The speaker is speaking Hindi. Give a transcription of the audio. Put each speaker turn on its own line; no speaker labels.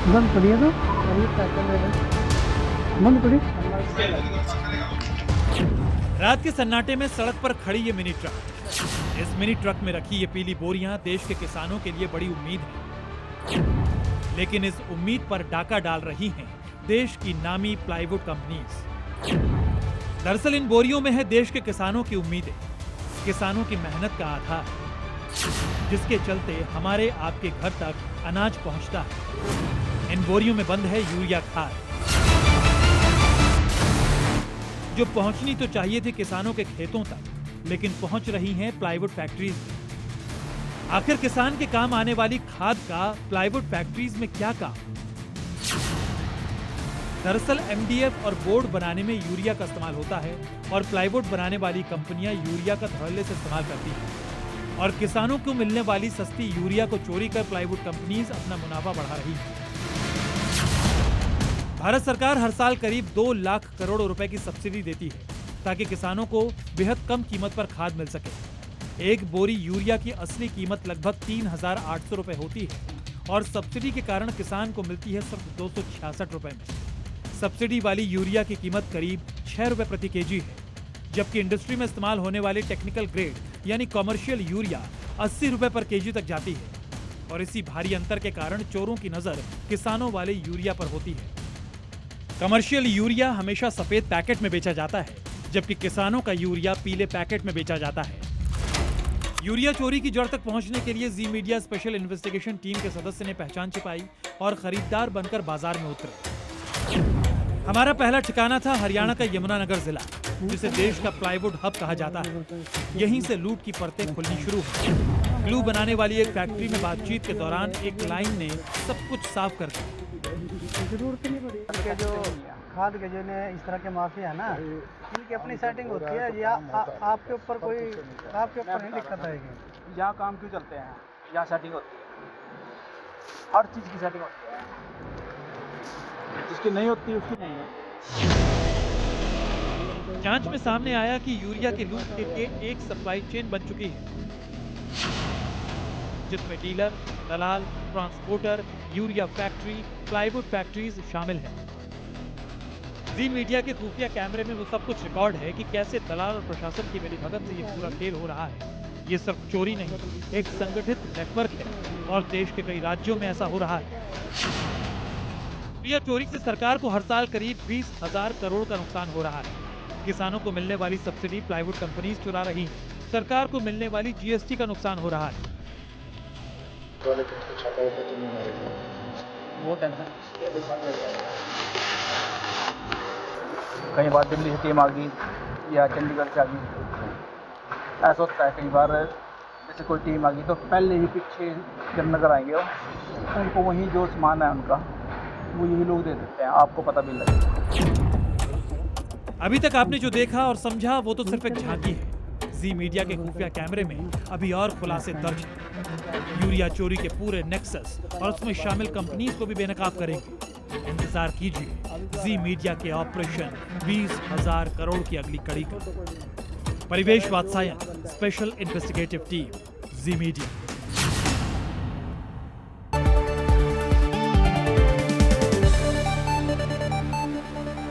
बंद पड़ी है तो बंद पड़ी।
रात के सन्नाटे में सड़क पर खड़ी ये मिनी ट्रक। इस मिनी ट्रक में रखी ये पीली बोरियां देश के किसानों के लिए बड़ी उम्मीद है, लेकिन इस उम्मीद पर डाका डाल रही हैं देश की नामी प्लाईवुड कंपनीज। दरअसल इन बोरियों में है देश के किसानों की उम्मीदें, किसानों की मेहनत का आधार, जिसके चलते हमारे आपके घर तक अनाज पहुंचता है। इन बोरियों में बंद है यूरिया खाद, जो पहुंचनी तो चाहिए थी किसानों के खेतों तक, लेकिन पहुंच रही हैं प्लाईवुड फैक्ट्रीज में। आखिर किसान के काम आने वाली खाद का प्लाईवुड फैक्ट्रीज में क्या काम? दरअसल एमडीएफ और बोर्ड बनाने में यूरिया का इस्तेमाल होता है और प्लाईवुड बनाने वाली कंपनियां यूरिया का धड़ल्ले से इस्तेमाल करती हैं और किसानों को मिलने वाली सस्ती यूरिया को चोरी कर प्लाईवुड कंपनीज अपना मुनाफा बढ़ा रही हैं। भारत सरकार हर साल करीब 2 लाख करोड़ रुपए की सब्सिडी देती है ताकि किसानों को बेहद कम कीमत पर खाद मिल सके। एक बोरी यूरिया की असली कीमत लगभग 3,800 रुपए होती है और सब्सिडी के कारण किसान को मिलती है सिर्फ 266 रुपए में। सब्सिडी वाली यूरिया की कीमत करीब 6 रुपए प्रति केजी है, जबकि इंडस्ट्री में इस्तेमाल होने वाली टेक्निकल ग्रेड यानी कॉमर्शियल यूरिया 80 रुपए पर केजी तक जाती है और इसी भारी अंतर के कारण चोरों की नजर किसानों वाले यूरिया पर होती है। कमर्शियल यूरिया हमेशा सफेद पैकेट में बेचा जाता है, जबकि किसानों का यूरिया पीले पैकेट में बेचा जाता है। यूरिया चोरी की जड़ तक पहुंचने के लिए जी मीडिया स्पेशल इन्वेस्टिगेशन टीम के सदस्य ने पहचान छिपाई और खरीदार बनकर बाजार में उतरे। हमारा पहला ठिकाना था हरियाणा का यमुनानगर जिला, जिसे देश का प्लाईवुड हब कहा जाता है। यहीं से लूट की परतें खुलनी शुरू हुई। ग्लू बनाने वाली एक फैक्ट्री में बातचीत के दौरान एक लाइन ने सब कुछ साफ कर दिया।
जरूरत नहीं पड़ी के जो खाद के जो ने इस तरह के माफिया है ना, इनकी अपनी सेटिंग होती है या आपके ऊपर कोई आपके ऊपर नहीं दिक्कत आएगी।
यहाँ काम क्यों चलते हैं, यहाँ सेटिंग होती है, हर चीज़ की सेटिंग होती है, जिसकी नहीं होती उसकी नहीं है।
जांच में सामने आया कि यूरिया की लूट के लिए एक सप्लाई चेन बन चुकी है, जिसमें डीलर, दलाल, transporter, urea factory, plywood factories शामिल हैं। जी मीडिया के खुफिया कैमरे में वो सब कुछ रिकॉर्ड है कि कैसे दलाल और प्रशासन की मिलीभगत से ये पूरा खेल हो रहा है। ये सिर्फ चोरी नहीं, एक संगठित नेटवर्क है और देश के कई राज्यों में ऐसा हो रहा है। यूरिया चोरी से सरकार को हर साल करीब 20,000 करोड़ का नुकसान हो रहा है। किसानों को मिलने वाली सब्सिडी प्लाईवुड कंपनीज चुरा रही है। सरकार को मिलने वाली जीएसटी का नुकसान हो रहा है।
वो टेंशन कई बार दिल्ली से टीम आ गई या चंडीगढ़ से आ गई, ऐसा होता है। कई बार जैसे कोई टीम आ गई तो पहले ही पीछे जब नजर आएंगे वो उनको वहीं जो सामान है उनका वो यही लोग दे देते हैं, आपको पता भी लगेगा।
अभी तक आपने जो देखा और समझा वो तो सिर्फ एक झांकी है। जी मीडिया के खुफिया कैमरे में अभी और खुलासे दर्ज हैं। यूरिया चोरी के पूरे नेक्सस और उसमें शामिल कंपनीज को भी बेनकाब करेंगे। इंतजार कीजिए जी मीडिया के ऑपरेशन 20,000 करोड़ की अगली कड़ी का। परिवेश वात्सायन, स्पेशल इन्वेस्टिगेटिव टीम, जी मीडिया।